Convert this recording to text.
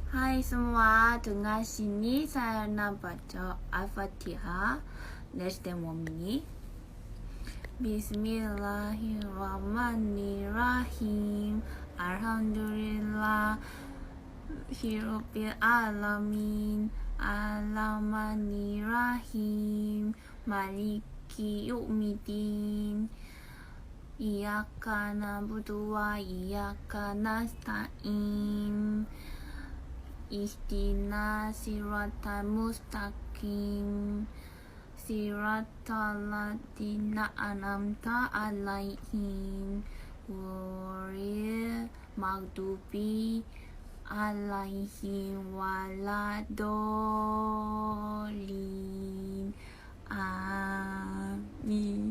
Hai semua, dengan sini saya nak baca Al-Fatihah. Let's demo me. Bismillahirrahmanirrahim. Alhamdulillah Rabbil alamin. Ar-Rahmanir-Rahim. Maliki yaumiddin. Iyyaka na'budu wa iyyaka nasta'in. Ihdina siratal mustaqim. Siratal ladzina an'amta 'alaihim ghairil maghdubi 'alaihim waladdallin. Amin.